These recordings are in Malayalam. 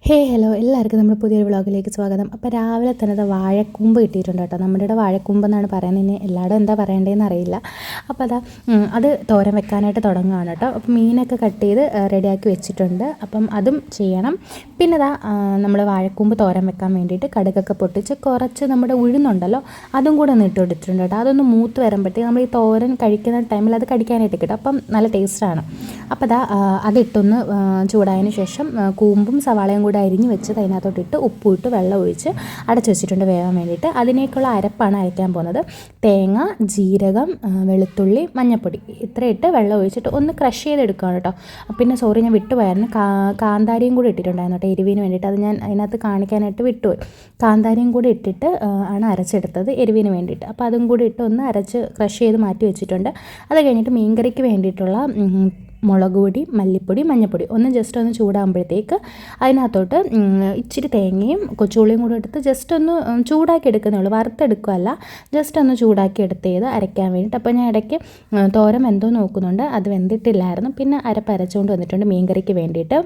ഹലോ എല്ലാവർക്കും നമ്മുടെ പുതിയൊരു വ്ളോഗിലേക്ക് സ്വാഗതം. അപ്പോൾ രാവിലെ തന്നെ അത് വാഴക്കൂമ്പ് കിട്ടിയിട്ടുണ്ട് കേട്ടോ. നമ്മുടെ ഇവിടെ വാഴക്കൂമ്പ് എന്നാണ് പറയുന്നത്, ഇനി എല്ലായിടും എന്താ പറയേണ്ടതെന്ന് അറിയില്ല. അപ്പോൾ അത് തോരൻ വെക്കാനായിട്ട് തുടങ്ങുകയാണ് കേട്ടോ. അപ്പോൾ മീനൊക്കെ കട്ട് ചെയ്ത് റെഡിയാക്കി വെച്ചിട്ടുണ്ട്, അപ്പം അതും ചെയ്യണം. പിന്നെ നമ്മൾ വാഴക്കൂമ്പ് തോരൻ വെക്കാൻ വേണ്ടിയിട്ട് കടുകൊക്കെ പൊട്ടിച്ച് കുറച്ച് നമ്മുടെ ഉഴുന്നുണ്ടല്ലോ അതും കൂടെ ഒന്ന് ഇട്ട് കൊടുത്തിട്ടുണ്ട് കേട്ടോ. അതൊന്ന് മൂത്ത് വരുമ്പോഴത്തേക്ക് നമ്മൾ ഈ തോരൻ കഴിക്കുന്ന ടൈമിൽ അത് കടിക്കാനായിട്ട് കിട്ടും, അപ്പം നല്ല ടേസ്റ്റാണ്. അപ്പോൾ അതിട്ടൊന്ന് ചൂടായതിന് ശേഷം കൂമ്പും സവാളയും കൂടെ അരിഞ്ഞ് വെച്ചത് അതിനകത്തോട്ടിട്ട് ഉപ്പിട്ട് വെള്ളം ഒഴിച്ച് അടച്ചു വെച്ചിട്ടുണ്ട് വേവാൻ വേണ്ടിയിട്ട്. അതിനേക്കുള്ള അരപ്പാണ് അരയ്ക്കാൻ പോകുന്നത്. തേങ്ങ, ജീരകം, വെളുത്തുള്ളി, മഞ്ഞൾപ്പൊടി ഇത്രയിട്ട് വെള്ളം ഒഴിച്ചിട്ട് ഒന്ന് ക്രഷ് ചെയ്തെടുക്കുകയാണ് കേട്ടോ. പിന്നെ ഞാൻ വിട്ടുപോയായിരുന്നു, കാന്താരിയും കൂടി ഇട്ടിട്ടുണ്ടായിരുന്നു കേട്ടോ എരിവിന് വേണ്ടിയിട്ട്. അത് ഞാൻ അതിനകത്ത് കാണിക്കാനായിട്ട് വിട്ടുപോയി. കാന്താരിയും കൂടി ഇട്ടിട്ട് ആണ് അരച്ചെടുത്തത് എരിവിന് വേണ്ടിയിട്ട്. അപ്പോൾ അതും കൂടി ഇട്ട് ഒന്ന് അരച്ച് ക്രഷ് ചെയ്ത് മാറ്റി വെച്ചിട്ടുണ്ട്. അത് കഴിഞ്ഞിട്ട് മീൻകറിക്ക് വേണ്ടിയിട്ടുള്ള മുളക് പൊടി, മല്ലിപ്പൊടി, മഞ്ഞൾപ്പൊടി ഒന്ന് ജസ്റ്റ് ഒന്ന് ചൂടാകുമ്പോഴത്തേക്ക് അതിനകത്തോട്ട് ഇച്ചിരി തേങ്ങയും കൊച്ചുള്ളിയും കൂടെ എടുത്ത് ജസ്റ്റ് ഒന്ന് ചൂടാക്കി എടുക്കുന്നേ ഉള്ളൂ, വറുത്തെടുക്കുകയല്ല, ജസ്റ്റ് ഒന്ന് ചൂടാക്കി എടുത്ത് അരയ്ക്കാൻ വേണ്ടിയിട്ട്. അപ്പോൾ ഞാൻ ഇടയ്ക്ക് തോരൻ എന്തോ നോക്കുന്നുണ്ട്, അത് വെന്തിട്ടില്ലായിരുന്നു. പിന്നെ അരച്ചുകൊണ്ട് വന്നിട്ടുണ്ട് മീൻകറിക്ക് വേണ്ടിയിട്ട്.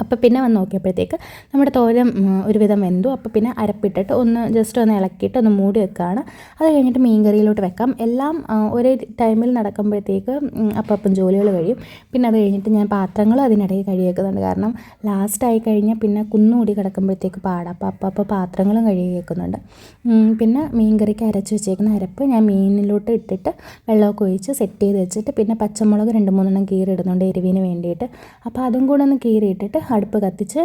അപ്പോൾ പിന്നെ വന്ന് നോക്കിയപ്പോഴത്തേക്ക് നമ്മുടെ തോരൻ ഒരുവിധം വെന്തു. അപ്പോൾ പിന്നെ അരപ്പിട്ടിട്ട് ജസ്റ്റ് ഒന്ന് ഇളക്കിയിട്ട് ഒന്ന് മൂടി വെക്കുകയാണ്. അത് കഴിഞ്ഞിട്ട് മീൻകറിയിലോട്ട് വെക്കാം. എല്ലാം ഒരേ ടൈമിൽ നടക്കുമ്പോഴത്തേക്ക് അപ്പം ജോലികൾ കഴിയും. പിന്നെ അത് കഴിഞ്ഞിട്ട് ഞാൻ പാത്രങ്ങളും അതിനിടയിൽ കഴുകി വെക്കുന്നുണ്ട്, കാരണം ലാസ്റ്റായി കഴിഞ്ഞാൽ പിന്നെ കുന്നുകൂടി കിടക്കുമ്പോഴത്തേക്ക് പാടാം. അപ്പോൾ പാത്രങ്ങളും കഴുകി വെക്കുന്നുണ്ട്. പിന്നെ മീൻകറിക്ക് അരച്ച് വെച്ചേക്കുന്ന അരപ്പ് ഞാൻ മീനിലോട്ട് ഇട്ടിട്ട് വെള്ളമൊക്കെ ഒഴിച്ച് സെറ്റ് ചെയ്ത് വെച്ചിട്ട് പിന്നെ പച്ചമുളക് 2-3 കീറിയിടുന്നുണ്ട് എരിവിന് വേണ്ടിയിട്ട്. അപ്പോൾ അതും കൂടെ ഒന്ന് കീറിയിട്ടിട്ട് അടുപ്പ് കത്തിച്ച്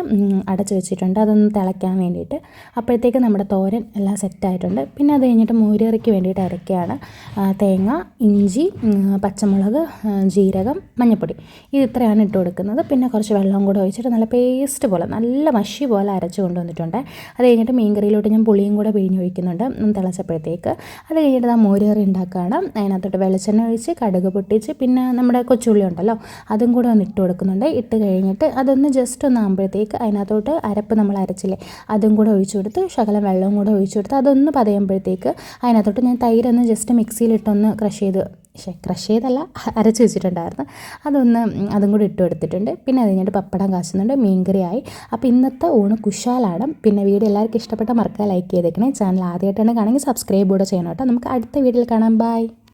അടച്ച് വെച്ചിട്ടുണ്ട്, അതൊന്ന് തിളയ്ക്കാൻ വേണ്ടിയിട്ട്. അപ്പോഴത്തേക്ക് നമ്മുടെ തോരൻ എല്ലാം സെറ്റായിട്ടുണ്ട്. പിന്നെ അത് കഴിഞ്ഞിട്ട് മോരുകറിക്ക് വേണ്ടിയിട്ട് അരയ്ക്കുകയാണ്. തേങ്ങ, ഇഞ്ചി, പച്ചമുളക്, ജീരകം, മഞ്ഞൾപ്പൊടി ഇത് ഇത്രയാണ് ഇട്ട് കൊടുക്കുന്നത്. പിന്നെ കുറച്ച് വെള്ളം കൂടെ ഒഴിച്ചിട്ട് നല്ല പേസ്റ്റ് പോലെ, നല്ല മഷി പോലെ അരച്ച് കൊണ്ടുവന്നിട്ടുണ്ട്. അത് കഴിഞ്ഞിട്ട് മീൻകറിയിലോട്ട് ഞാൻ പുളിയും കൂടെ പിഴിഞ്ഞ് ഒഴിക്കുന്നുണ്ട് തിളച്ചപ്പോഴത്തേക്ക്. അത് കഴിഞ്ഞിട്ട് മോരുകറി ഉണ്ടാക്കുകയാണ്. അതിനകത്തോട്ട് വെളിച്ചെണ്ണ ഒഴിച്ച് കടുക് പൊട്ടിച്ച് പിന്നെ നമ്മുടെ കൊച്ചുള്ളി ഉണ്ടല്ലോ അതും കൂടെ ഒന്ന് ഇട്ട് കൊടുക്കുന്നുണ്ട്. ഇട്ട് കഴിഞ്ഞിട്ട് അതൊന്ന് ജസ്റ്റ് ഒന്ന് ആകുമ്പോഴത്തേക്ക് അതിനകത്തോട്ട് അരപ്പ് നമ്മൾ അരച്ചില്ലേ അതും കൂടെ ഒഴിച്ചു കൊടുത്ത് ശകലം വെള്ളവും കൂടെ ഒഴിച്ചു കൊടുത്ത് അതൊന്ന് പതയുമ്പോഴത്തേക്ക് അതിനകത്തോട്ട് ഞാൻ തൈരൊന്ന് ജസ്റ്റ് മിക്സിയിലിട്ടൊന്ന് ക്രഷ് ചെയ്തല്ല അരച്ച് വെച്ചിട്ടുണ്ടായിരുന്നു, അതും കൂടി ഇട്ട് കൊടുത്തിട്ടുണ്ട്. പിന്നെ അത് കഴിഞ്ഞിട്ട് പപ്പടം കാച്ചുന്നുണ്ട്. മീൻകറിയായി. അപ്പോൾ ഇന്നത്തെ ഊണ് കുശാലാണ്. പിന്നെ വീഡിയോ എല്ലാവർക്കും ഇഷ്ടപ്പെട്ട മറക്കാതെ ലൈക്ക് ചെയ്തേക്കണേ. ചാനൽ ആദ്യമായിട്ടാണ് കാണുമെങ്കിൽ സബ്സ്ക്രൈബ് കൂടെ ചെയ്യണം കേട്ടോ. നമുക്ക് അടുത്ത വീഡിയോയിൽ കാണാം. ബൈ.